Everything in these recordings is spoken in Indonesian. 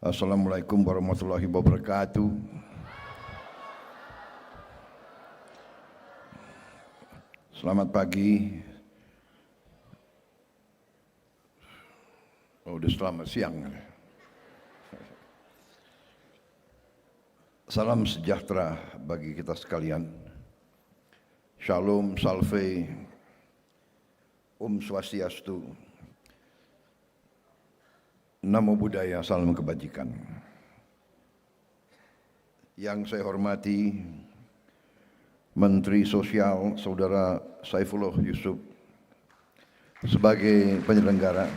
Assalamualaikum warahmatullahi wabarakatuh. Selamat pagi. Udah selamat siang. Salam sejahtera bagi kita sekalian. Shalom, salve, Swastiastu. Namo Buddhaya, salam kebajikan. Yang saya hormati Menteri Sosial Saudara Saifullah Yusuf sebagai penyelenggara,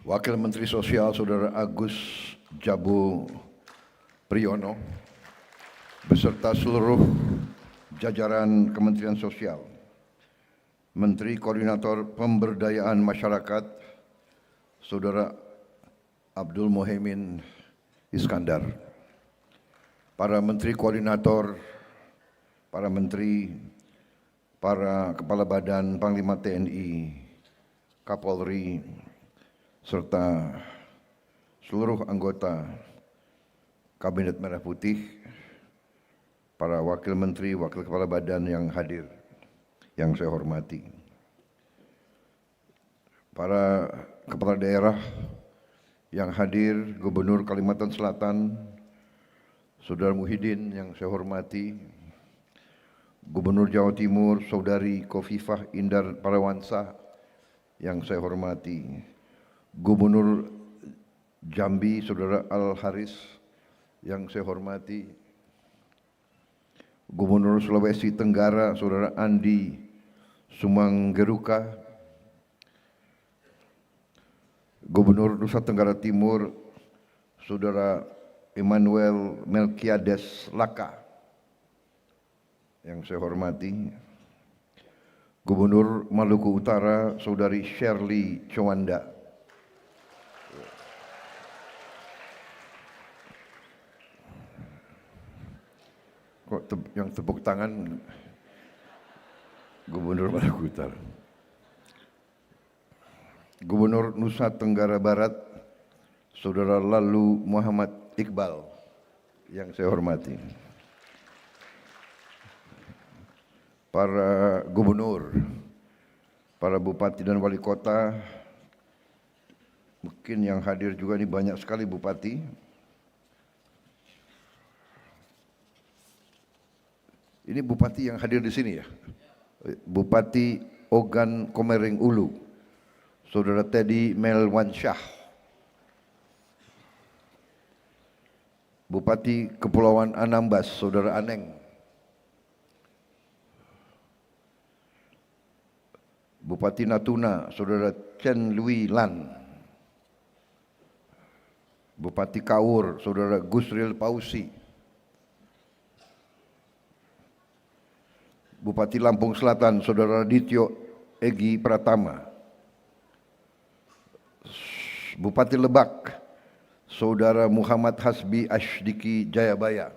Wakil Menteri Sosial Saudara Agus Jabo Priyono beserta seluruh jajaran Kementerian Sosial, Menteri Koordinator Pemberdayaan Masyarakat Saudara Abdul Muhaimin Iskandar, para Menteri Koordinator, para Menteri, para Kepala Badan, Panglima TNI, Kapolri, serta seluruh anggota Kabinet Merah Putih, para Wakil Menteri, Wakil Kepala Badan yang hadir, yang saya hormati, para Kepala Daerah yang hadir, Gubernur Kalimantan Selatan, Saudara Muhyiddin yang saya hormati, Gubernur Jawa Timur, Saudari Khofifah Indar Parawansa yang saya hormati, Gubernur Jambi, Saudara Al Haris yang saya hormati, Gubernur Sulawesi Tenggara, Saudara Andi Sumanggeruka, Gubernur Nusa Tenggara Timur, Saudara Emmanuel Melkiades Laka yang saya hormati, Gubernur Maluku Utara, Saudari Shirley Chowanda, kok yang tepuk tangan Gubernur Maluku Utara, Gubernur Nusa Tenggara Barat, Saudara Lalu Muhammad Iqbal yang saya hormati, para gubernur, para bupati dan wali kota, mungkin yang hadir juga ini banyak sekali bupati. Ini bupati yang hadir di sini ya, Bupati Ogan Komering Ulu, Saudara Teddy Melwansyah, Bupati Kepulauan Anambas, Saudara Aneng, Bupati Natuna, Saudara Chen Lui Lan, Bupati Kaur, Saudara Gusril Pausi, Bupati Lampung Selatan, Saudara Dityo Egi Pratama, Bupati Lebak, Saudara Muhammad Hasbi Ashdiki Jayabaya,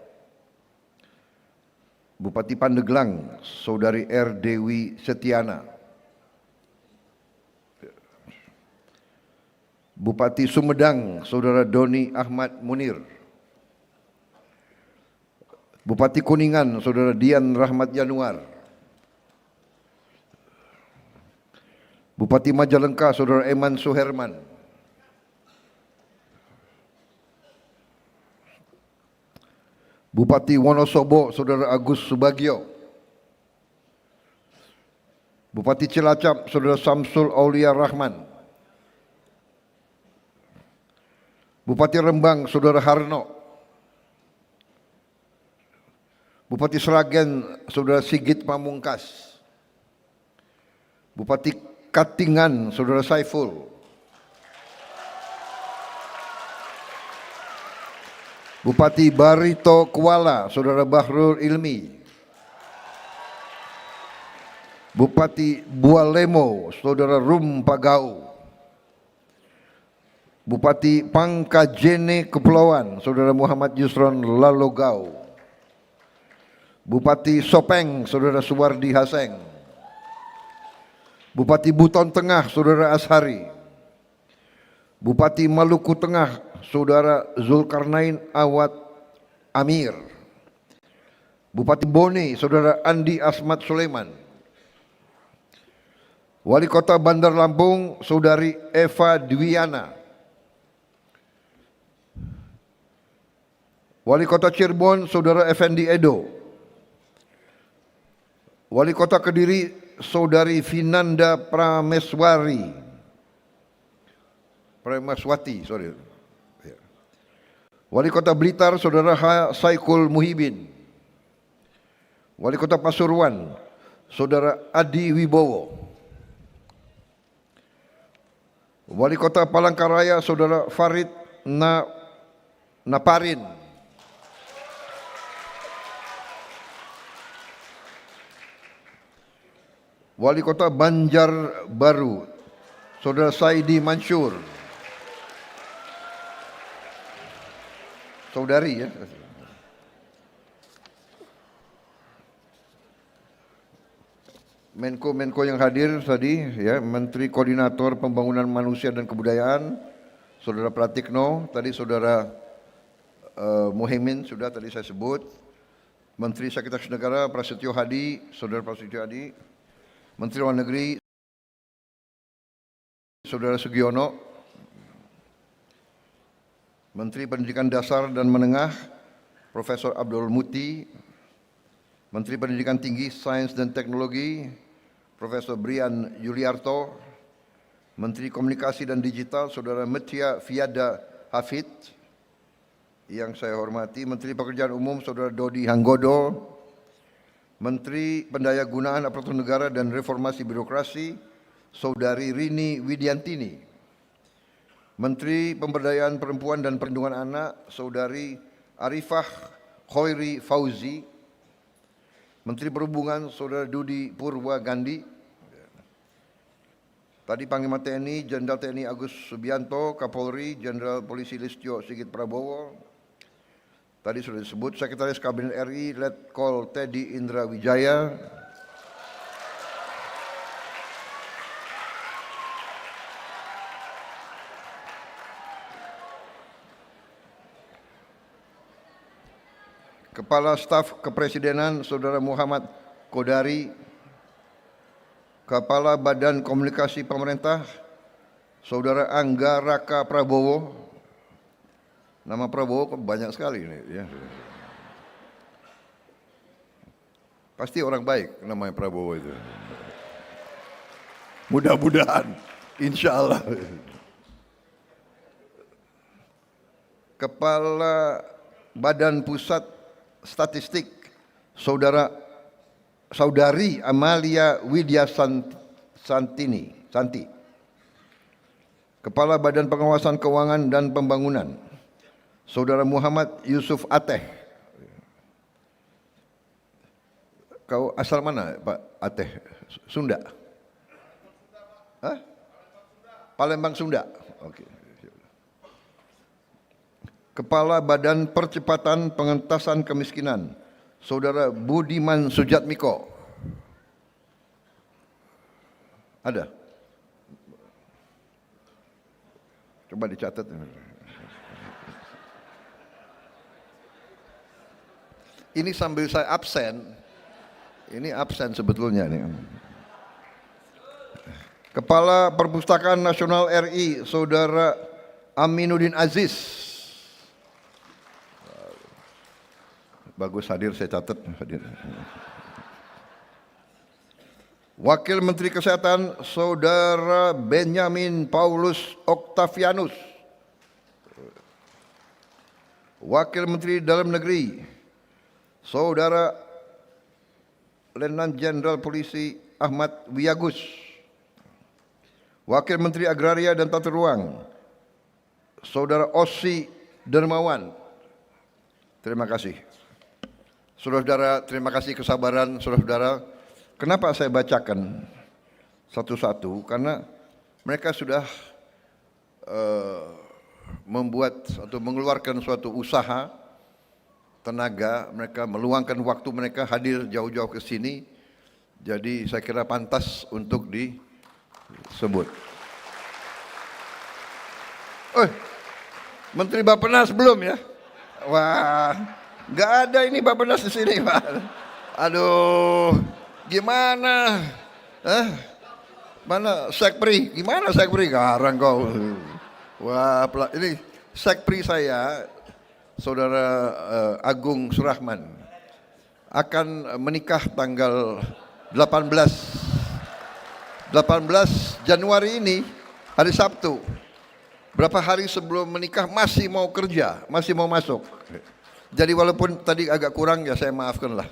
Bupati Pandeglang, Saudari R. Dewi Setiana, Bupati Sumedang, Saudara Doni Ahmad Munir, Bupati Kuningan, Saudara Dian Rahmat Yanuar, Bupati Majalengka, Saudara Eman Suherman, Bupati Wonosobo, Saudara Agus Subagio, Bupati Cilacap, Saudara Samsul Aulia Rahman, Bupati Rembang, Saudara Harno, Bupati Sragen, Saudara Sigit Pamungkas, Bupati Katingan, Saudara Saiful, Bupati Barito Kuala, Saudara Bahrul Ilmi, Bupati Bualemo, Saudara Rum Pagau, Bupati Pangkajene Kepulauan, Saudara Muhammad Yusron Lalogau, Bupati Sopeng, Saudara Suwardi Haseng. Bupati Buton Tengah, Saudara Ashari. Bupati Maluku Tengah, Saudara Zulkarnain Awad Amir. Bupati Bone, Saudara Andi Asmat Sulaiman. Wali Kota Bandar Lampung, Saudari Eva Dwiana. Wali Kota Cirebon, Saudara Effendi Edo. Wali Kota Kediri, Saudari Vinanda Prameswati. Wali Kota Blitar, Saudara Saikul Muhibin. Wali Kota Pasuruan, Saudara Adi Wibowo. Wali Kota Palangkaraya, Saudara Farid Naparin. Wali Kota Banjarbaru, Saudara Saidi Mansur. Saudari ya. Menko yang hadir tadi ya, Menteri Koordinator Pembangunan Manusia dan Kebudayaan, Saudara Pratikno, tadi Saudara Muhaimin sudah tadi saya sebut. Menteri Sekretaris Negara Prasetyo Hadi, Saudara Prasetyo Hadi. Menteri Luar Negeri Saudara Sugiono. Menteri Pendidikan Dasar dan Menengah Profesor Abdul Muti. Menteri Pendidikan Tinggi, Sains dan Teknologi Profesor Brian Yuliarto. Menteri Komunikasi dan Digital Saudara Metia Fiada Hafid. Yang saya hormati Menteri Pekerjaan Umum Saudara Dodi Hanggodo. Menteri Pendayagunaan Aparatur Negara dan Reformasi Birokrasi Saudari Rini Widiantini. Menteri Pemberdayaan Perempuan dan Perlindungan Anak Saudari Arifah Khoiri Fauzi. Menteri Perhubungan Saudara Dudi Purwa Gandhi. Tadi Panglima TNI Jenderal TNI Agus Subianto, Kapolri Jenderal Polisi Listio Sigit Prabowo. Tadi sudah disebut Sekretaris Kabinet RI Letkol Teddy Indra Wijaya. Kepala Staf Kepresidenan Saudara Muhammad Kodari. Kepala Badan Komunikasi Pemerintah Saudara Angga Raka Prabowo. Nama Prabowo banyak sekali ini ya. Pasti orang baik namanya Prabowo itu. Mudah-mudahan, insya Allah. Kepala Badan Pusat Statistik Saudari Amalia Widya Santi. Kepala Badan Pengawasan Keuangan dan Pembangunan Saudara Muhammad Yusuf Ateh. Kau asal mana Pak Ateh? Sunda? Hah? Palembang Sunda. Oke. Kepala Badan Percepatan Pengentasan Kemiskinan Saudara Budiman Sujatmiko. Ada? Coba dicatat. Ini sambil saya absen, ini absen sebetulnya nih. Kepala Perpustakaan Nasional RI Saudara Aminuddin Aziz. Bagus hadir, saya catat hadir. Wakil Menteri Kesehatan Saudara Benyamin Paulus Octavianus. Wakil Menteri Dalam Negeri Saudara Letnan Jenderal Polisi Ahmad Wiyagus. Wakil Menteri Agraria dan Tata Ruang Saudara Ossi Dermawan. Terima kasih. Saudara-saudara, terima kasih kesabaran saudara-saudara. Kenapa saya bacakan satu-satu? Karena mereka sudah membuat atau mengeluarkan suatu usaha tenaga, mereka meluangkan waktu mereka hadir jauh-jauh ke sini. Jadi saya kira pantas untuk disebut. Menteri Bappenas belum ya? Wah, nggak ada ini Bappenas di sini, Pak. Aduh, gimana? Mana Sekpri? Gimana Sekpri? Garang kau. Wah, ini Sekpri saya, Saudara Agung Surahman, akan menikah tanggal 18 Januari ini, hari Sabtu. Berapa hari sebelum menikah masih mau kerja, masih mau masuk. Jadi walaupun tadi agak kurang ya saya maafkan lah.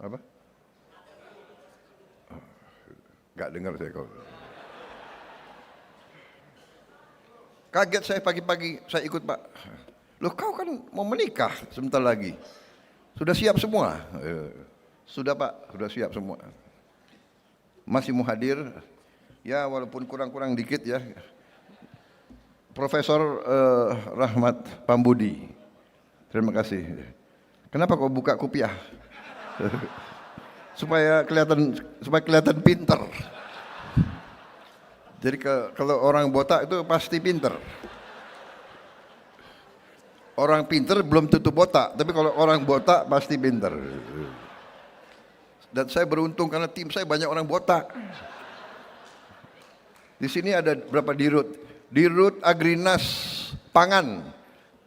Apa? Gak dengar saya kau. Kaget saya pagi-pagi, saya ikut Pak. Loh kau kan mau menikah sebentar lagi. Sudah siap semua? Sudah Pak, sudah siap semua. Masih mau hadir, ya walaupun kurang-kurang dikit ya. Profesor Rahmat Pambudi, terima kasih. Kenapa kau buka kopiah? supaya kelihatan pinter. Jadi kalau orang botak itu pasti pinter. Orang pinter belum tentu botak, tapi kalau orang botak pasti pinter. Dan saya beruntung karena tim saya banyak orang botak. Di sini ada berapa dirut? Dirut Agrinas Pangan.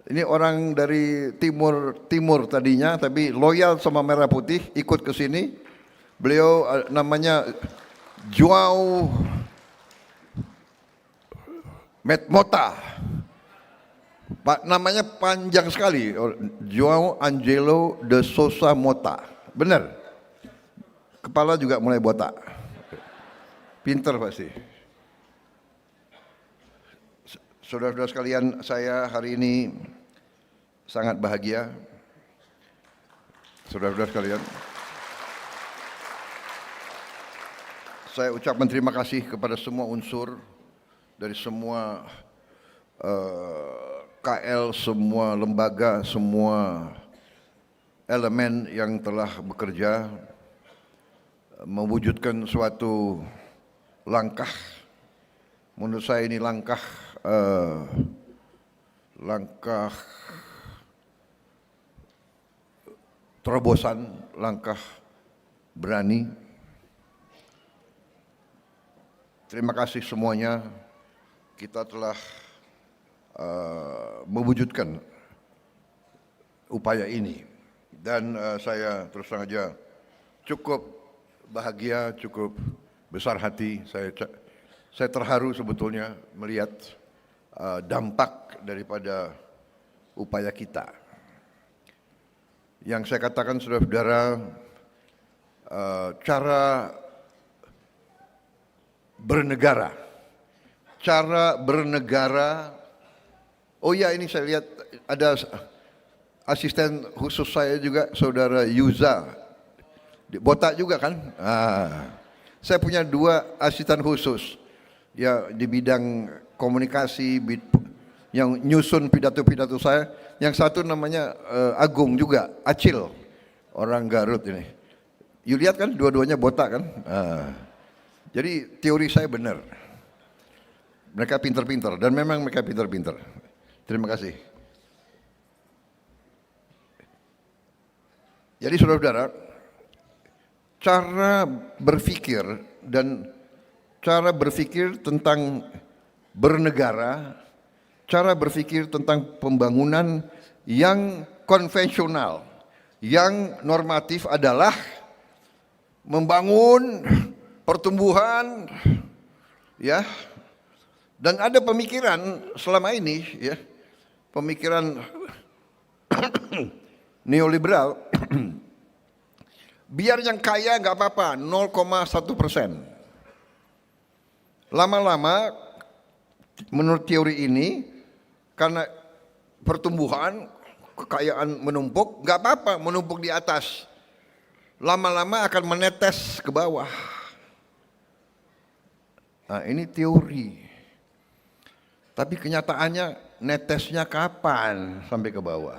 Ini orang dari timur tadinya, tapi loyal sama Merah Putih, ikut ke sini. Beliau namanya Joao Mota. Pak, namanya panjang sekali. Joao Angelo de Sousa Mota. Benar. Kepala juga mulai botak. Pinter pasti. Saudara-saudara sekalian, saya hari ini sangat bahagia. Saudara-saudara sekalian, saya ucapkan terima kasih kepada semua unsur dari semua KL, semua lembaga, semua elemen yang telah bekerja mewujudkan suatu langkah. Menurut saya ini langkah terobosan, langkah berani. Terima kasih semuanya, kita telah mewujudkan upaya ini. Dan saya terus terang saja cukup bahagia, cukup besar hati. Saya terharu sebetulnya melihat dampak daripada upaya kita. Yang saya katakan saudara-saudara, cara bernegara. Oh ya, ini saya lihat ada asisten khusus saya juga, Saudara Yuza. Botak juga kan? Saya punya 2 asisten khusus. Ya di bidang komunikasi, yang nyusun pidato-pidato saya. Yang satu namanya Agung juga, Acil, orang Garut ini. You lihat kan, dua-duanya botak kan? Jadi teori saya benar. Mereka pinter-pinter, dan memang mereka pinter-pinter. Terima kasih. Jadi saudara-saudara, cara berpikir tentang bernegara, cara berpikir tentang pembangunan yang konvensional, yang normatif adalah membangun pertumbuhan, ya. Dan ada pemikiran selama ini, ya, pemikiran neoliberal. Biar yang kaya nggak apa-apa, 0,1%. Lama-lama, menurut teori ini, karena pertumbuhan, kekayaan menumpuk, nggak apa-apa menumpuk di atas. Lama-lama akan menetes ke bawah. Nah, ini teori. Tapi kenyataannya netesnya kapan sampai ke bawah?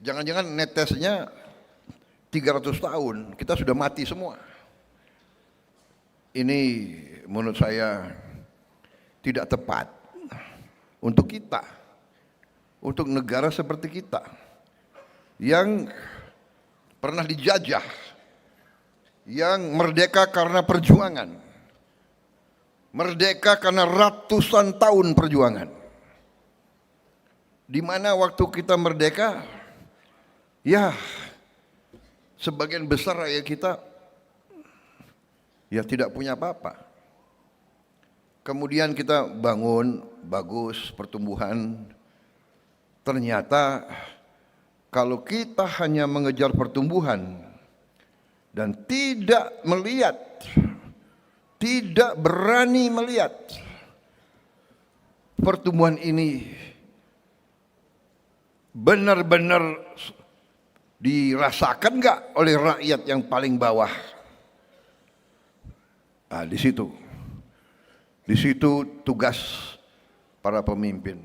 Jangan-jangan netesnya 300 tahun, kita sudah mati semua. Ini menurut saya tidak tepat untuk kita, untuk negara seperti kita yang pernah dijajah, yang merdeka karena perjuangan, merdeka karena ratusan tahun perjuangan. Di mana waktu kita merdeka, ya sebagian besar rakyat kita ya tidak punya apa-apa. Kemudian kita bangun, bagus pertumbuhan. Ternyata kalau kita hanya mengejar pertumbuhan dan tidak melihat, tidak berani melihat pertumbuhan ini benar-benar dirasakan nggak oleh rakyat yang paling bawah? Nah, di situ tugas para pemimpin.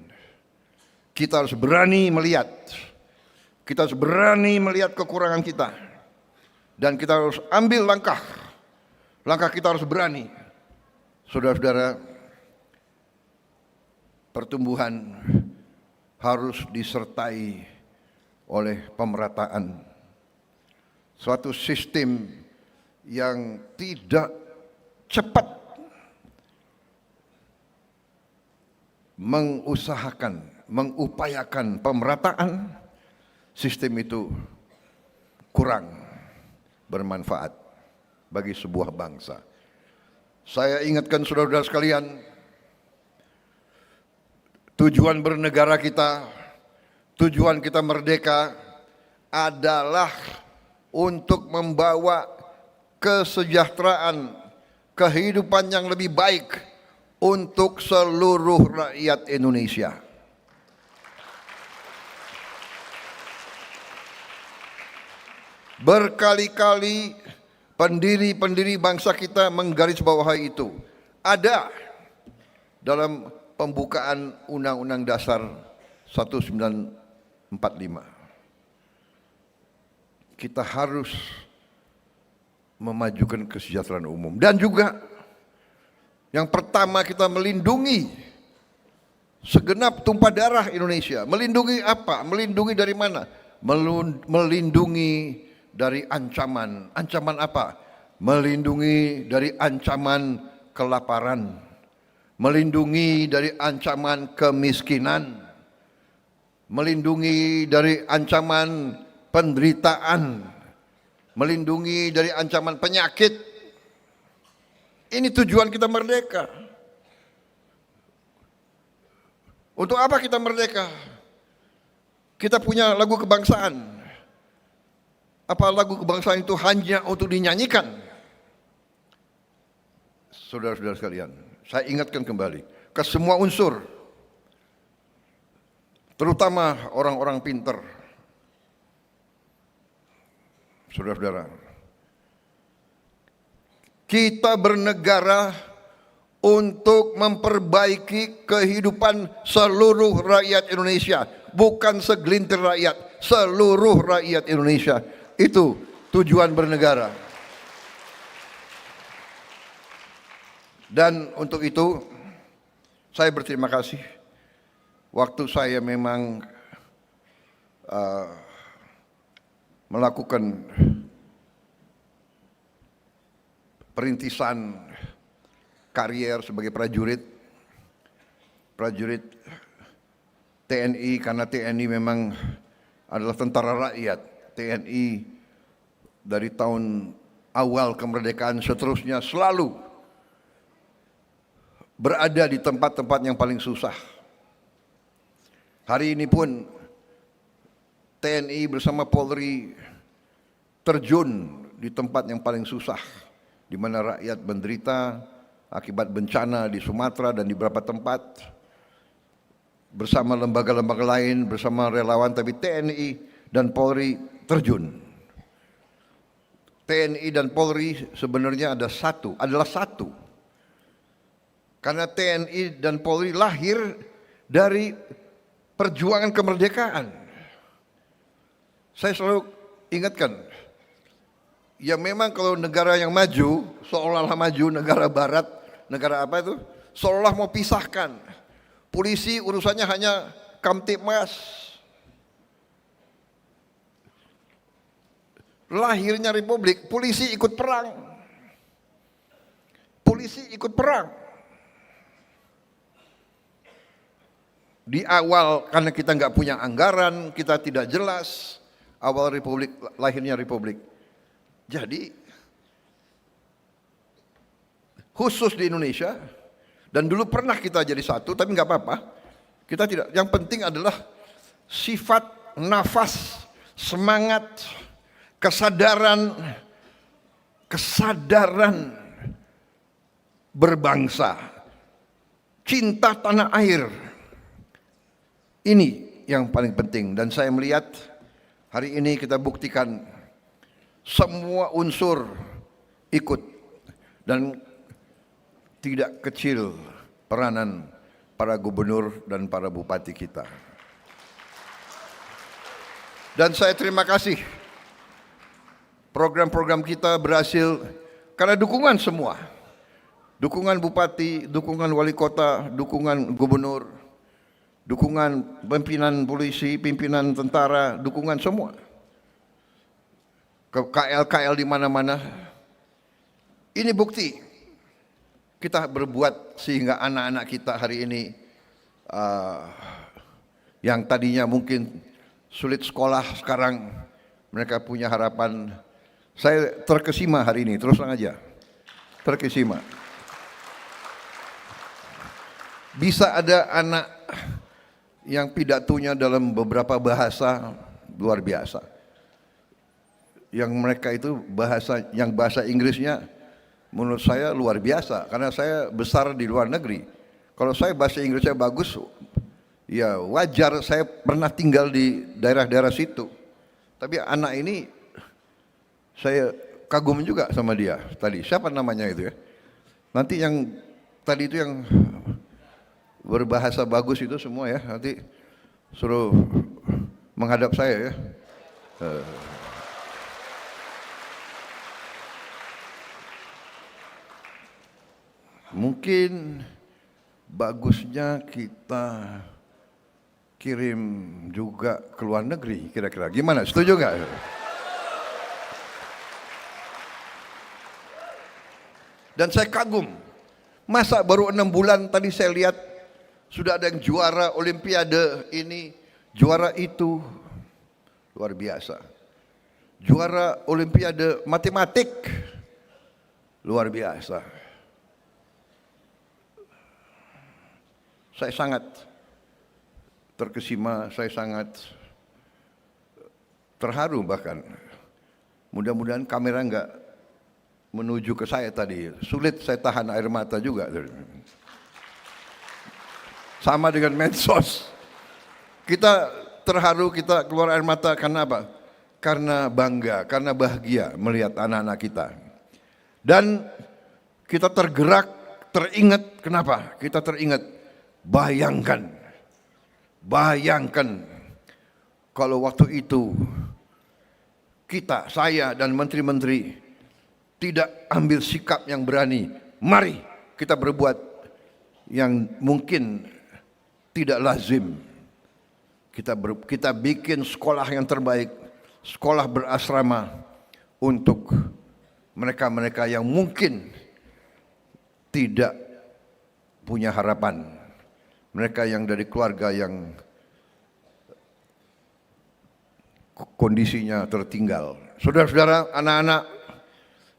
Kita harus berani melihat. Kita harus berani melihat kekurangan kita. Dan kita harus ambil langkah. Langkah kita harus berani. Saudara-saudara, pertumbuhan harus disertai oleh pemerataan. Suatu sistem yang tidak cepat mengupayakan pemerataan, sistem itu kurang bermanfaat bagi sebuah bangsa. Saya ingatkan saudara-saudara sekalian, tujuan bernegara kita, tujuan kita merdeka adalah untuk membawa kesejahteraan, kehidupan yang lebih baik untuk seluruh rakyat Indonesia. Berkali-kali pendiri-pendiri bangsa kita menggarisbawahi itu. Ada dalam pembukaan Undang-Undang Dasar 1945. Kita harus memajukan kesejahteraan umum. Dan juga yang pertama kita melindungi segenap tumpah darah Indonesia. Melindungi apa? Melindungi dari mana? Melindungi dari ancaman. Ancaman apa? Melindungi dari ancaman kelaparan. Melindungi dari ancaman kemiskinan. Melindungi dari ancaman penderitaan. Melindungi dari ancaman penyakit. Ini tujuan kita merdeka. Untuk apa kita merdeka? Kita punya lagu kebangsaan. Apa lagu kebangsaan itu hanya untuk dinyanyikan? Saudara-saudara sekalian, saya ingatkan kembali ke semua unsur, terutama orang-orang pintar. Saudara-saudara, kita bernegara untuk memperbaiki kehidupan seluruh rakyat Indonesia, bukan segelintir rakyat, seluruh rakyat Indonesia. Itu tujuan bernegara. Dan untuk itu saya berterima kasih. Waktu saya memang melakukan perintisan karier sebagai prajurit TNI, karena TNI memang adalah tentara rakyat. TNI dari tahun awal kemerdekaan seterusnya selalu berada di tempat-tempat yang paling susah. Hari ini pun TNI bersama Polri terjun di tempat yang paling susah, di mana rakyat menderita akibat bencana di Sumatera dan di beberapa tempat, bersama lembaga-lembaga lain, bersama relawan, tapi TNI dan Polri terjun. TNI dan Polri sebenarnya adalah satu. Karena TNI dan Polri lahir dari perjuangan kemerdekaan. Saya selalu ingatkan, ya memang kalau negara yang maju, seolah-olah maju, negara barat, negara apa itu, seolah mau pisahkan. Polisi urusannya hanya Kamtibmas. Lahirnya republik, polisi ikut perang. Polisi ikut perang. Di awal karena kita nggak punya anggaran, kita tidak jelas awal republik, lahirnya republik. Jadi khusus di Indonesia, dan dulu pernah kita jadi satu, tapi nggak apa-apa. Kita tidak. Yang penting adalah sifat, nafas, semangat, kesadaran berbangsa, cinta tanah air. Ini yang paling penting, dan saya melihat hari ini kita buktikan semua unsur ikut, dan tidak kecil peranan para gubernur dan para bupati kita. Dan saya terima kasih program-program kita berhasil karena dukungan semua. Dukungan bupati, dukungan wali kota, dukungan gubernur, dukungan pimpinan polisi, pimpinan tentara, dukungan semua. KL-KL di mana-mana. Ini bukti kita berbuat sehingga anak-anak kita hari ini yang tadinya mungkin sulit sekolah, sekarang mereka punya harapan. Saya terkesima hari ini, terus terang aja, terkesima. Bisa ada anak yang pidatonya dalam beberapa bahasa luar biasa. Yang mereka itu bahasa Inggrisnya menurut saya luar biasa, karena saya besar di luar negeri. Kalau saya bahasa Inggrisnya bagus, ya wajar, saya pernah tinggal di daerah-daerah situ. Tapi anak ini saya kagum juga sama dia tadi. Siapa namanya itu ya? Nanti yang tadi itu yang berbahasa bagus itu semua ya, nanti suruh menghadap saya ya. Mungkin bagusnya kita kirim juga ke luar negeri, kira-kira gimana? Setuju nggak? Dan saya kagum, masa baru 6 bulan tadi saya lihat sudah ada yang juara Olimpiade ini, juara itu, luar biasa. Juara Olimpiade matematik, luar biasa. Saya sangat terkesima, saya sangat terharu bahkan. Mudah-mudahan kamera enggak menuju ke saya tadi. Sulit saya tahan air mata juga. Sama dengan medsos. Kita terharu, kita keluar air mata karena apa? Karena bangga, karena bahagia melihat anak-anak kita. Dan kita tergerak, teringat, kenapa? Kita teringat, bayangkan kalau waktu itu kita, saya dan menteri-menteri tidak ambil sikap yang berani. Mari kita berbuat yang mungkin tidak lazim. Kita bikin sekolah yang terbaik, sekolah berasrama untuk mereka-mereka yang mungkin tidak punya harapan. Mereka yang dari keluarga yang kondisinya tertinggal. Saudara-saudara,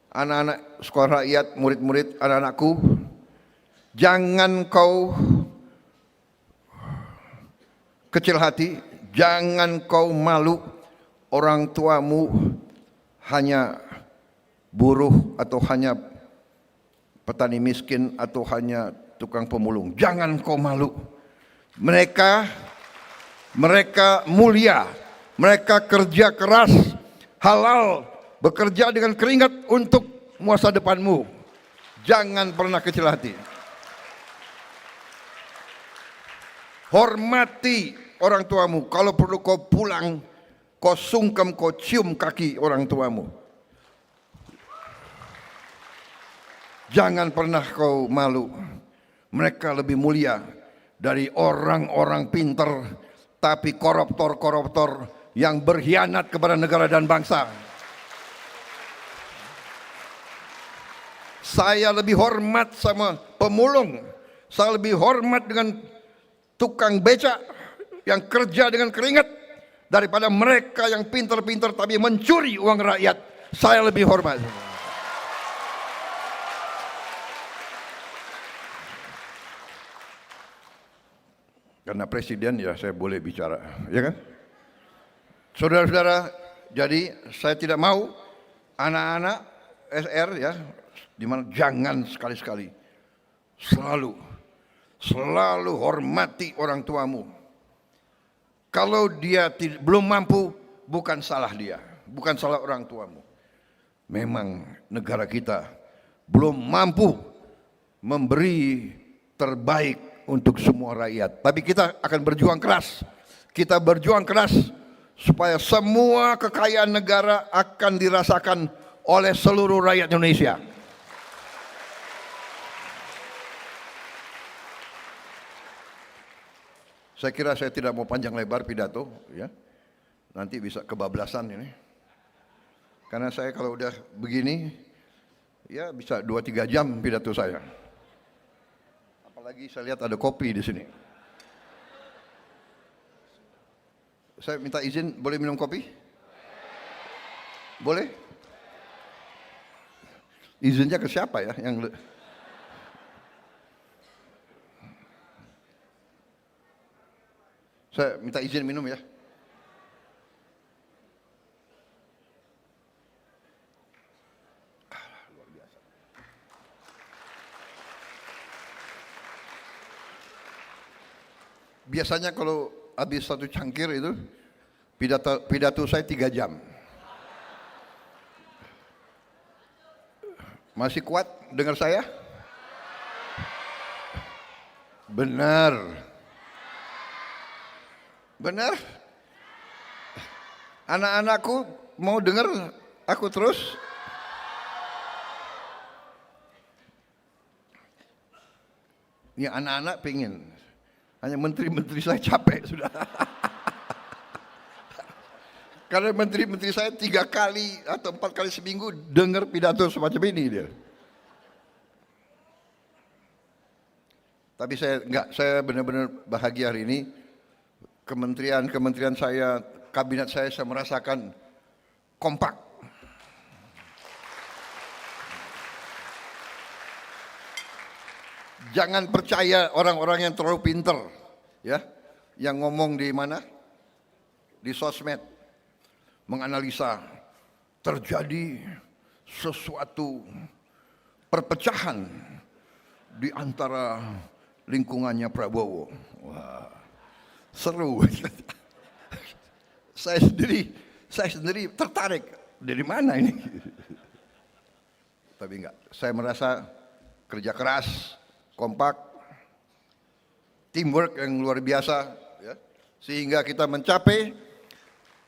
anak-anak sekolah rakyat, murid-murid, anak-anakku, jangan kau kecil hati, jangan kau malu orang tuamu hanya buruh atau hanya petani miskin atau hanya tukang pemulung. Jangan kau malu. Mereka mulia, mereka kerja keras, halal, bekerja dengan keringat untuk masa depanmu. Jangan pernah kecil hati. Hormati orang tuamu. Kalau perlu kau pulang, kau sungkem, kau cium kaki orang tuamu. Jangan pernah kau malu. Mereka lebih mulia dari orang-orang pinter tapi koruptor-koruptor yang berkhianat kepada negara dan bangsa. Saya lebih hormat sama pemulung. Saya lebih hormat dengan tukang becak yang kerja dengan keringat daripada mereka yang pintar-pintar tapi mencuri uang rakyat. Saya lebih hormat. Karena presiden ya saya boleh bicara, ya kan? Saudara-saudara, jadi saya tidak mau anak-anak SR ya, dimana jangan sekali-sekali selalu hormati orang tuamu. Kalau dia belum mampu, bukan salah dia, bukan salah orang tuamu. Memang negara kita belum mampu memberi terbaik untuk semua rakyat. Tapi kita akan berjuang keras. Kita berjuang keras supaya semua kekayaan negara akan dirasakan oleh seluruh rakyat Indonesia. Saya kira saya tidak mau panjang lebar pidato, ya. Nanti bisa kebablasan ini. Karena saya kalau udah begini, ya bisa 2-3 jam pidato saya. Apalagi saya lihat ada kopi di sini. Saya minta izin, boleh minum kopi? Boleh? Izinnya ke siapa ya? Saya minta izin minum ya. Luar biasa. Biasanya kalau habis satu cangkir itu pidato saya 3 jam. Masih kuat dengar saya? Benar. Benar? Anak-anakku mau dengar aku terus? Ya anak-anak pengen. Hanya menteri-menteri saya capek sudah. Karena menteri-menteri saya 3 kali atau 4 kali seminggu dengar pidato semacam ini dia. Tapi saya benar-benar bahagia hari ini. Kementerian saya, kabinet saya merasakan kompak. Jangan percaya orang-orang yang terlalu pinter, ya, yang ngomong di mana, di sosmed, menganalisa terjadi sesuatu perpecahan di antara lingkungannya Prabowo. Wah, seru. Saya sendiri tertarik. Dari mana ini? Tapi enggak. Saya merasa kerja keras, kompak, teamwork yang luar biasa, ya, sehingga kita mencapai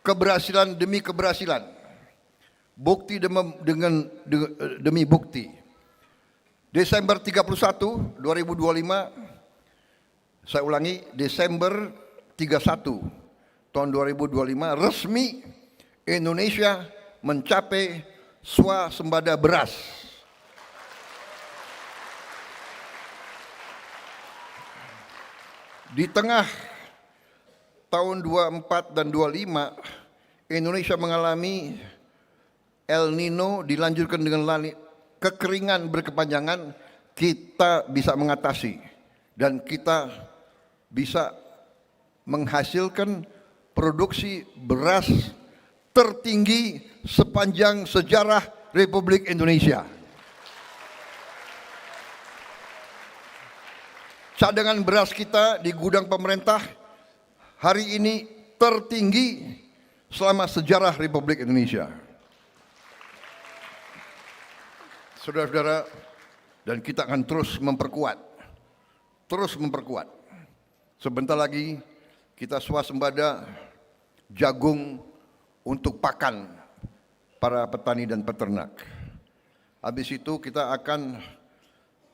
keberhasilan demi keberhasilan, bukti demi bukti. Desember 31, 2025, saya ulangi, Desember 31 tahun 2025 resmi Indonesia mencapai swasembada beras. Di tengah tahun 24 dan 25 Indonesia mengalami El Nino dilanjutkan dengan kekeringan berkepanjangan, kita bisa mengatasi dan kita bisa menghasilkan produksi beras tertinggi sepanjang sejarah Republik Indonesia. Cadangan beras kita di gudang pemerintah hari ini tertinggi selama sejarah Republik Indonesia. Saudara-saudara, dan kita akan terus memperkuat. Sebentar lagi kita swasembada jagung untuk pakan para petani dan peternak. Habis itu kita akan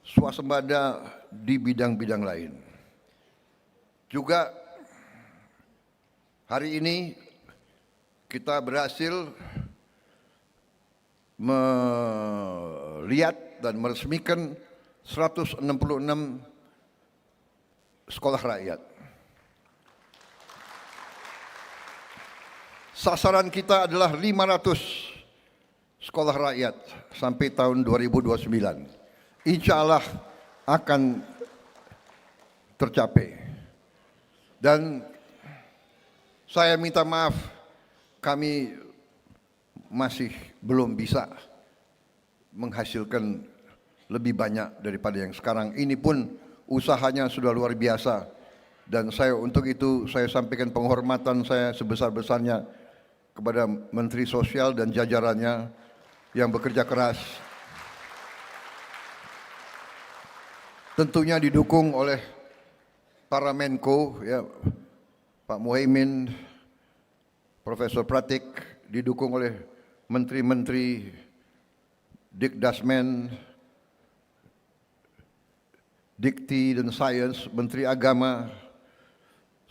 swasembada di bidang-bidang lain. Juga hari ini kita berhasil melihat dan meresmikan 166 sekolah rakyat. Sasaran kita adalah 500 sekolah rakyat sampai tahun 2029. Insya Allah akan tercapai. Dan saya minta maaf, kami masih belum bisa menghasilkan lebih banyak daripada yang sekarang. Ini pun usahanya sudah luar biasa. Dan saya untuk itu saya sampaikan penghormatan saya sebesar-besarnya kepada Menteri Sosial dan jajarannya yang bekerja keras. Tentunya didukung oleh para Menko, ya, Pak Muhaimin, Profesor Pratik, didukung oleh menteri-menteri Dikdasmen, Dikti dan Sains, Menteri Agama,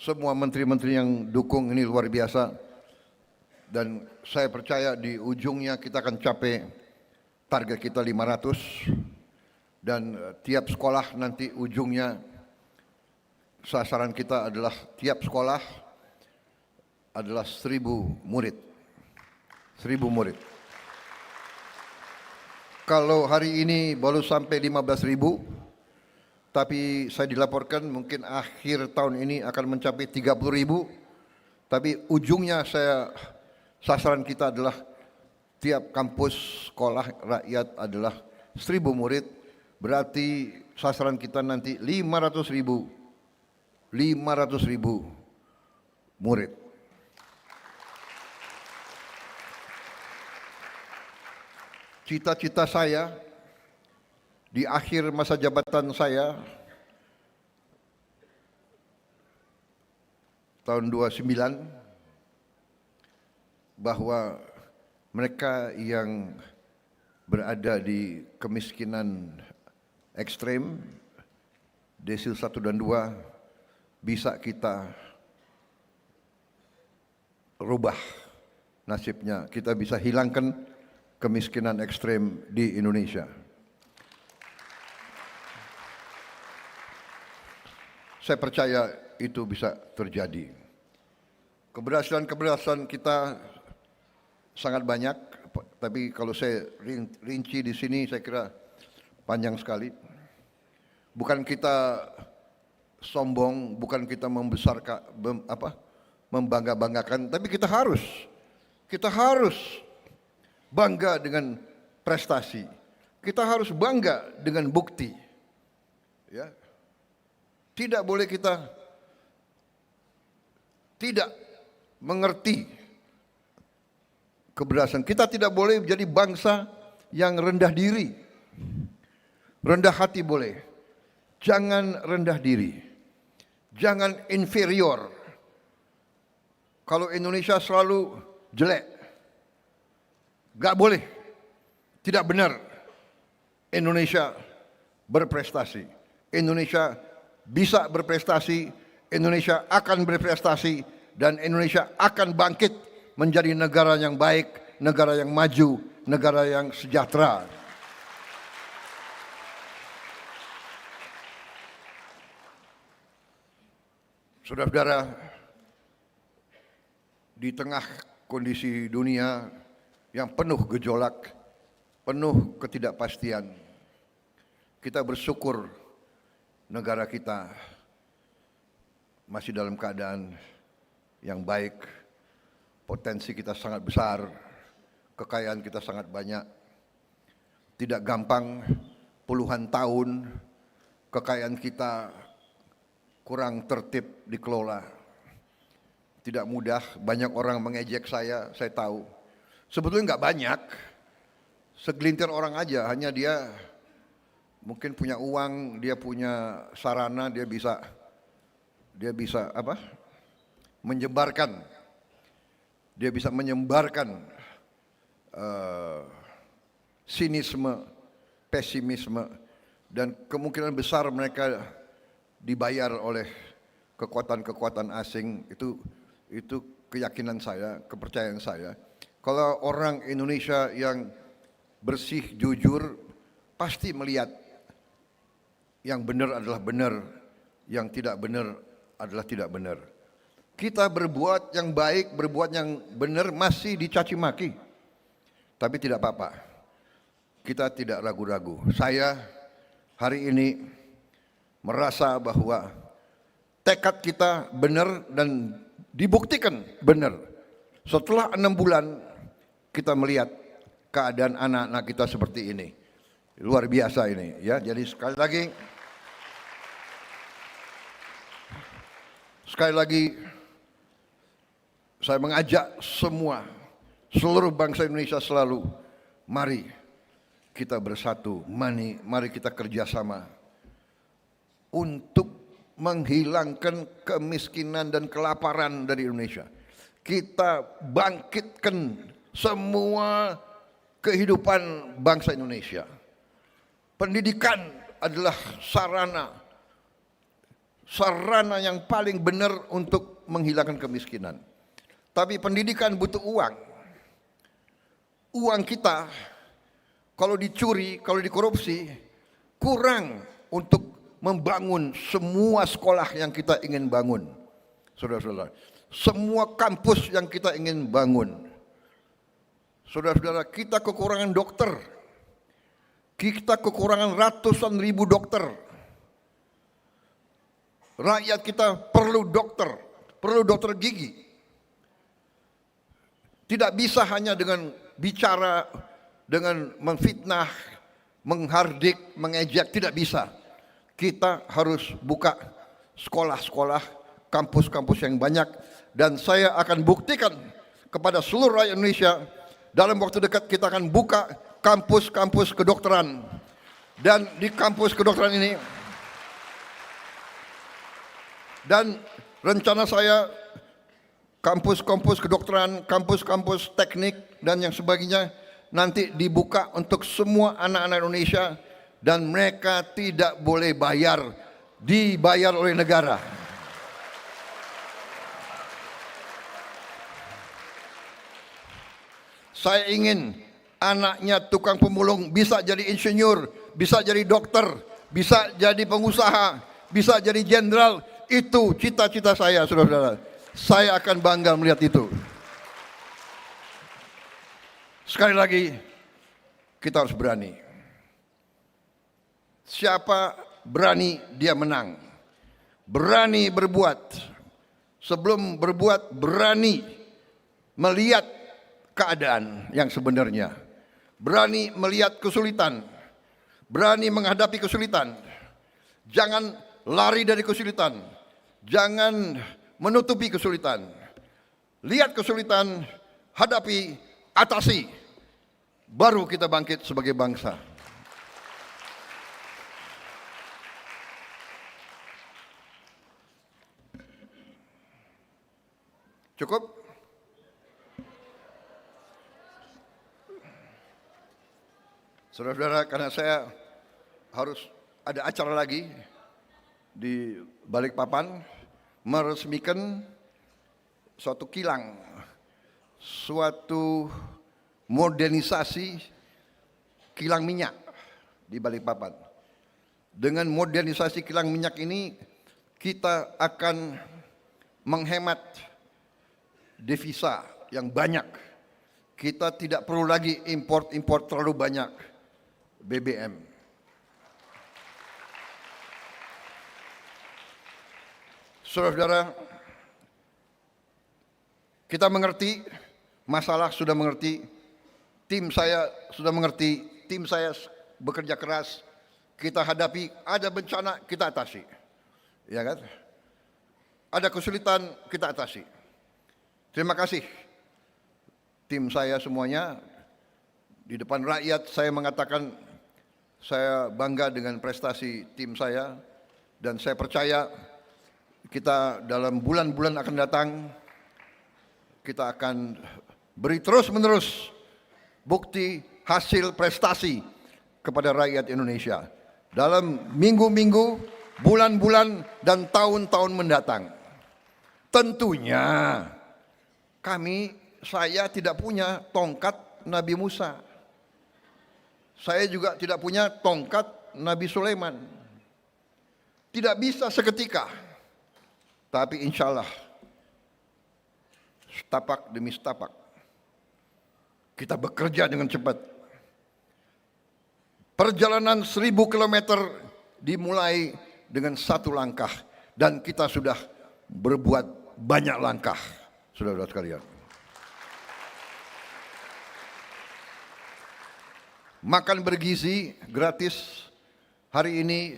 semua menteri-menteri yang dukung ini luar biasa. Dan saya percaya di ujungnya kita akan capai target kita 500 dan tiap sekolah nanti ujungnya sasaran kita adalah tiap sekolah adalah 1.000 murid. 1.000 murid. Kalau hari ini baru sampai 15.000, tapi saya dilaporkan mungkin akhir tahun ini akan mencapai 30.000. Tapi ujungnya sasaran kita adalah tiap kampus sekolah rakyat adalah 1.000 murid. Berarti sasaran kita nanti 500.000 murid. Cita-cita saya di akhir masa jabatan saya tahun 29 bahwa mereka yang berada di kemiskinan ekstrem, desil 1 dan 2 bisa kita rubah nasibnya. Kita bisa hilangkan kemiskinan ekstrem di Indonesia. Saya percaya itu bisa terjadi. Keberhasilan kita sangat banyak, tapi kalau saya rinci di sini saya kira panjang sekali. Bukan kita sombong, bukan kita membangga-banggakan, tapi kita harus bangga dengan prestasi. Kita harus bangga dengan bukti. Ya. Tidak boleh kita tidak mengerti keberhasilan. Kita tidak boleh menjadi bangsa yang rendah diri. Rendah hati boleh. Jangan rendah diri. Jangan inferior. Kalau Indonesia selalu jelek, gak boleh. Tidak benar. Indonesia berprestasi. Indonesia bisa berprestasi. Indonesia akan berprestasi. Dan Indonesia akan bangkit menjadi negara yang baik, negara yang maju, negara yang sejahtera. Saudara-saudara, di tengah kondisi dunia yang penuh gejolak, penuh ketidakpastian, kita bersyukur negara kita masih dalam keadaan yang baik, potensi kita sangat besar, kekayaan kita sangat banyak. Tidak gampang, puluhan tahun kekayaan kita kurang tertib dikelola. Tidak mudah, banyak orang mengejek saya tahu. Sebetulnya nggak banyak, segelintir orang aja, hanya dia mungkin punya uang, dia punya sarana, dia bisa dia bisa apa? Menyebarkan, dia bisa menyebarkan sinisme, pesimisme, dan kemungkinan besar mereka dibayar oleh kekuatan-kekuatan asing. Itu keyakinan saya, kepercayaan saya. Kalau orang Indonesia yang bersih, jujur, pasti melihat yang benar adalah benar, yang tidak benar adalah tidak benar. Kita berbuat yang baik, berbuat yang benar masih dicaci maki. Tapi tidak apa-apa. Kita tidak ragu-ragu. Saya hari ini merasa bahwa tekad kita benar dan dibuktikan benar. Setelah 6 bulan kita melihat keadaan anak-anak kita seperti ini. Luar biasa ini ya. Jadi sekali lagi saya mengajak seluruh bangsa Indonesia selalu, mari kita bersatu, mari kita kerjasama untuk menghilangkan kemiskinan dan kelaparan dari Indonesia. Kita bangkitkan semua kehidupan bangsa Indonesia. Pendidikan adalah sarana yang paling benar untuk menghilangkan kemiskinan. Tapi pendidikan butuh uang. Uang kita kalau dicuri, kalau dikorupsi, kurang untuk membangun semua sekolah yang kita ingin bangun. Saudara-saudara, semua kampus yang kita ingin bangun. Saudara-saudara, kita kekurangan dokter. Kita kekurangan ratusan ribu dokter. Rakyat kita perlu dokter gigi. Tidak bisa hanya dengan bicara, dengan memfitnah, menghardik, mengejek, tidak bisa. Kita harus buka sekolah-sekolah, kampus-kampus yang banyak, dan saya akan buktikan kepada seluruh rakyat Indonesia dalam waktu dekat kita akan buka kampus-kampus kedokteran. Dan di kampus kedokteran ini, dan rencana saya kampus-kampus kedokteran, kampus-kampus teknik dan yang sebagainya nanti dibuka untuk semua anak-anak Indonesia dan mereka tidak boleh bayar, dibayar oleh negara. Saya ingin anaknya tukang pemulung bisa jadi insinyur, bisa jadi dokter, bisa jadi pengusaha, bisa jadi jenderal. Itu cita-cita saya, saudara-saudara. Saya akan bangga melihat itu. Sekali lagi, kita harus berani. Siapa berani, dia menang. Berani berbuat. Sebelum berbuat, berani melihat keadaan yang sebenarnya. Berani melihat kesulitan. Berani menghadapi kesulitan. Jangan lari dari kesulitan. Jangan menutupi kesulitan. Lihat kesulitan, hadapi, atasi. Baru kita bangkit sebagai bangsa. Cukup? Saudara-saudara, karena saya harus ada acara lagi di Balikpapan, meresmikan suatu kilang, suatu modernisasi kilang minyak di Balikpapan. Dengan modernisasi kilang minyak ini kita akan menghemat devisa yang banyak. Kita tidak perlu lagi import terlalu banyak BBM. Saudara-saudara, kita mengerti, masalah sudah mengerti, tim saya sudah mengerti, tim saya bekerja keras, kita hadapi, ada bencana kita atasi. Ya kan? Ada kesulitan kita atasi. Terima kasih tim saya semuanya. Di depan rakyat saya mengatakan saya bangga dengan prestasi tim saya dan saya percaya kita dalam bulan-bulan akan datang, kita akan beri terus-menerus bukti hasil prestasi kepada rakyat Indonesia dalam minggu-minggu, bulan-bulan, dan tahun-tahun mendatang. Tentunya saya tidak punya tongkat Nabi Musa. Saya juga tidak punya tongkat Nabi Sulaiman. Tidak bisa seketika. Tapi insya Allah, setapak demi setapak, kita bekerja dengan cepat. Perjalanan 1000 kilometer dimulai dengan satu langkah. Dan kita sudah berbuat banyak langkah, saudara-saudara sekalian. Makan bergizi gratis hari ini,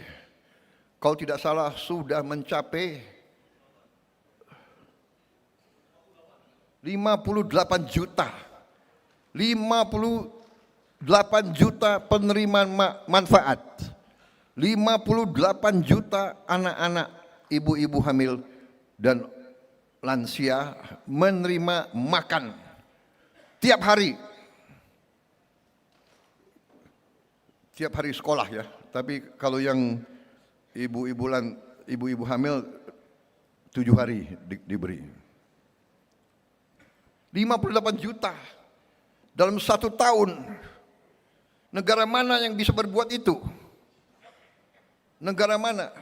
kalau tidak salah sudah mencapai 58 juta. 58 juta penerimaan manfaat. 58 juta anak-anak, ibu-ibu hamil dan lansia menerima makan tiap hari. Tiap hari sekolah ya. Tapi kalau yang ibu-ibu hamil 7 hari diberi. 58 juta dalam 1 tahun. Negara mana yang bisa berbuat itu? Negara mana?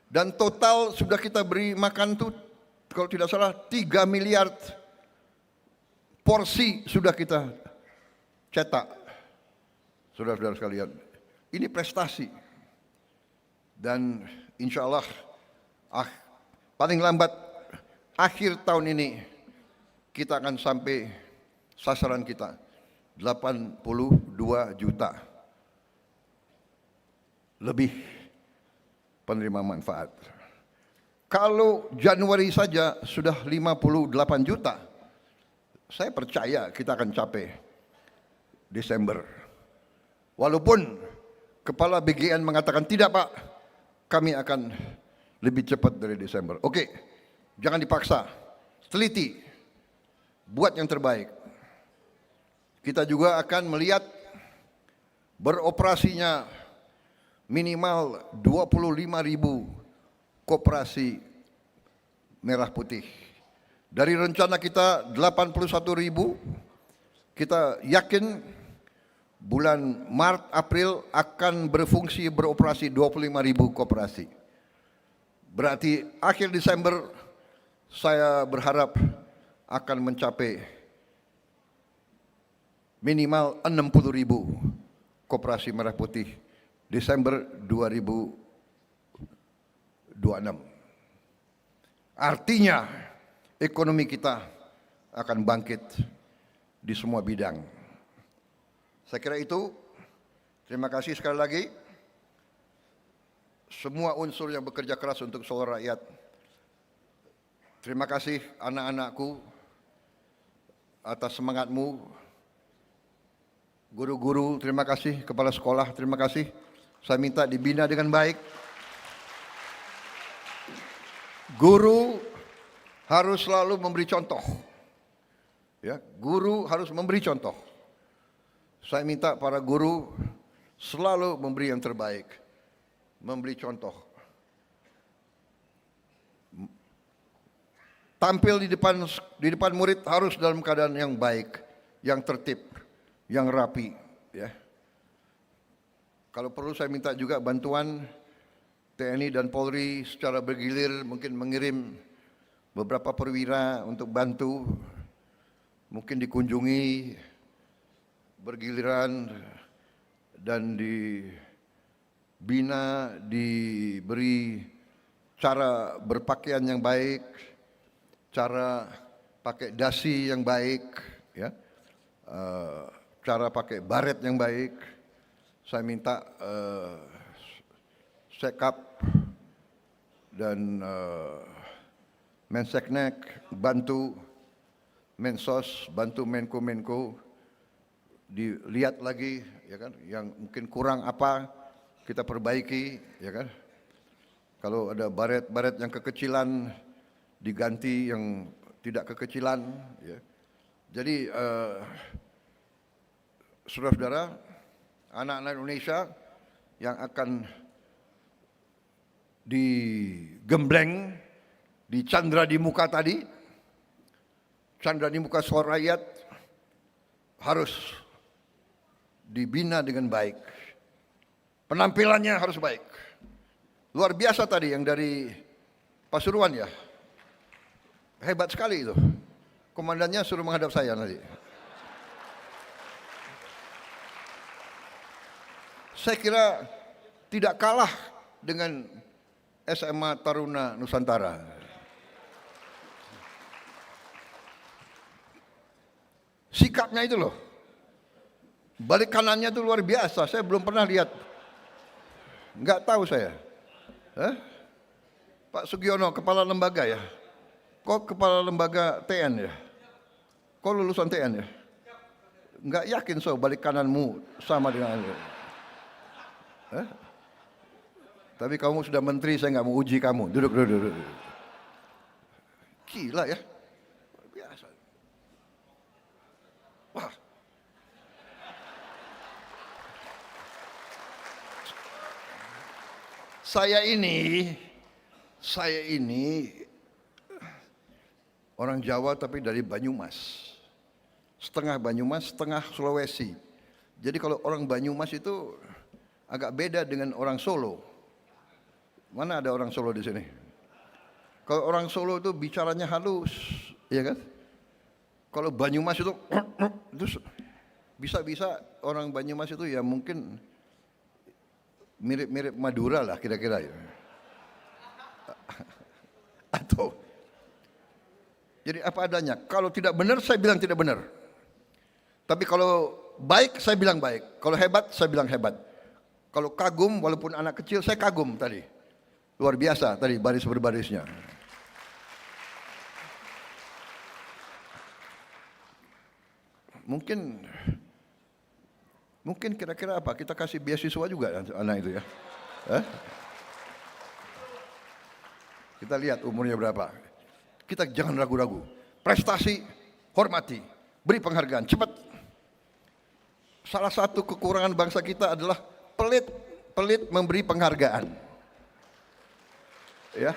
Dan total sudah kita beri makan tuh, kalau tidak salah 3 miliar porsi sudah kita cetak. Saudara-saudara sekalian, ini prestasi. Dan insya Allah paling lambat akhir tahun ini kita akan sampai sasaran kita 82 juta lebih penerima manfaat. Kalau Januari saja sudah 58 juta, saya percaya kita akan capai Desember. Walaupun Kepala BGN mengatakan tidak Pak, kami akan lebih cepat dari Desember. Oke, jangan dipaksa, teliti, buat yang terbaik. Kita juga akan melihat beroperasinya minimal 25.000 koperasi merah putih. Dari rencana kita 81.000, kita yakin bulan Maret April akan beroperasi 25.000 koperasi. Berarti akhir Desember saya berharap akan mencapai minimal 60.000 koperasi merah putih Desember 2026. Artinya ekonomi kita akan bangkit di semua bidang. Saya kira itu. Terima kasih sekali lagi semua unsur yang bekerja keras untuk seluruh rakyat. Terima kasih anak-anakku atas semangatmu. Guru-guru, terima kasih. Kepala sekolah, terima kasih. Saya minta dibina dengan baik. Guru harus selalu memberi contoh. Ya, guru harus memberi contoh. Saya minta para guru selalu memberi yang terbaik, memberi contoh. Tampil di depan murid harus dalam keadaan yang baik, yang tertib, yang rapi. Ya. Kalau perlu saya minta juga bantuan TNI dan Polri secara bergilir, mungkin mengirim beberapa perwira untuk bantu, mungkin dikunjungi bergiliran dan dibina, diberi cara berpakaian yang baik, cara pakai dasi yang baik, ya, cara pakai baret yang baik. Saya minta Sekap dan Menseknek bantu, Mensos bantu Menko dilihat lagi, ya kan, yang mungkin kurang apa kita perbaiki, ya kan. Kalau ada baret-baret yang kekecilan, diganti yang tidak kekecilan. Ya. Jadi, saudara-saudara, anak-anak Indonesia yang akan digembleng, dicandra di muka tadi, candra di muka suara rakyat, harus dibina dengan baik. Penampilannya harus baik. Luar biasa tadi yang dari Pasuruan ya. Hebat sekali itu. Komandannya suruh menghadap saya nanti. Saya kira tidak kalah dengan SMA Taruna Nusantara. Sikapnya itu loh. Balik kanannya itu luar biasa. Saya belum pernah lihat. Enggak tahu saya. Pak Sugiono, kepala lembaga ya? Kok kepala lembaga TN ya? Kok lulusan TN ya? Enggak yakin so balik kananmu sama dengan tapi kamu sudah menteri, saya nggak mau uji kamu. Duduk. Gila ya. Biasa. Wah. Saya ini orang Jawa tapi dari Banyumas. Setengah Banyumas, setengah Sulawesi. Jadi kalau orang Banyumas itu agak beda dengan orang Solo. Mana ada orang Solo di sini? Kalau orang Solo itu bicaranya halus, ya kan? Kalau Banyumas itu bisa-bisa orang Banyumas itu ya mungkin mirip-mirip Madura lah kira-kira ya. Atau jadi apa adanya. Kalau tidak benar saya bilang tidak benar. Tapi kalau baik saya bilang baik. Kalau hebat saya bilang hebat. Kalau kagum walaupun anak kecil saya kagum tadi. Luar biasa tadi baris berbarisnya. Mungkin kira-kira apa? Kita kasih beasiswa juga anak itu ya. Kita lihat umurnya berapa. Kita jangan ragu-ragu. Prestasi, hormati, beri penghargaan, cepat. Salah satu kekurangan bangsa kita adalah pelit memberi penghargaan. Ya.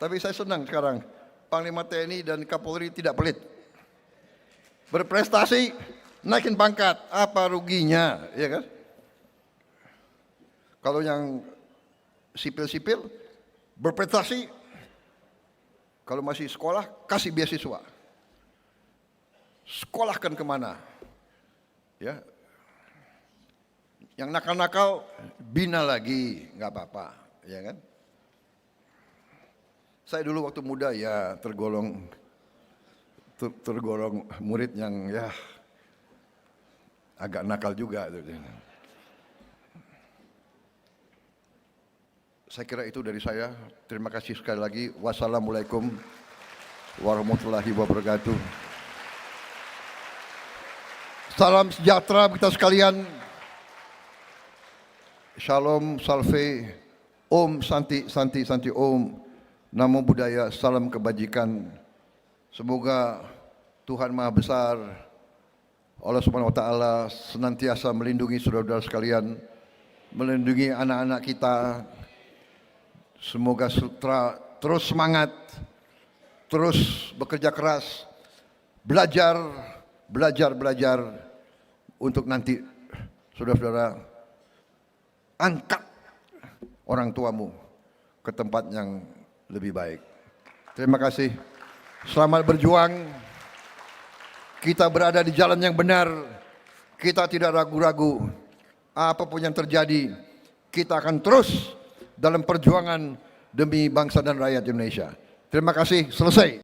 Tapi saya senang sekarang Panglima TNI dan Kapolri tidak pelit. Berprestasi, naikin pangkat, apa ruginya, ya kan? Kalau yang sipil-sipil berprestasi, kalau masih sekolah kasih beasiswa, sekolahkan kemana, ya? Yang nakal-nakal bina lagi, nggak apa-apa, ya kan? Saya dulu waktu muda ya tergolong murid yang ya agak nakal juga. Saya kira itu dari saya. Terima kasih sekali lagi. Wassalamualaikum warahmatullahi wabarakatuh. Salam sejahtera kita sekalian. Shalom, salve, om, santi, santi, santi, om. Namo Buddhaya, salam kebajikan. Semoga Tuhan Maha Besar, Allah Subhanahu wa Ta'ala senantiasa melindungi saudara-saudara sekalian, melindungi anak-anak kita. Semoga terus semangat, terus bekerja keras, belajar untuk nanti saudara-saudara angkat orang tuamu ke tempat yang lebih baik. Terima kasih. Selamat berjuang. Kita berada di jalan yang benar. Kita tidak ragu-ragu. Apapun yang terjadi, kita akan terus dalam perjuangan demi bangsa dan rakyat Indonesia. Terima kasih. Selesai.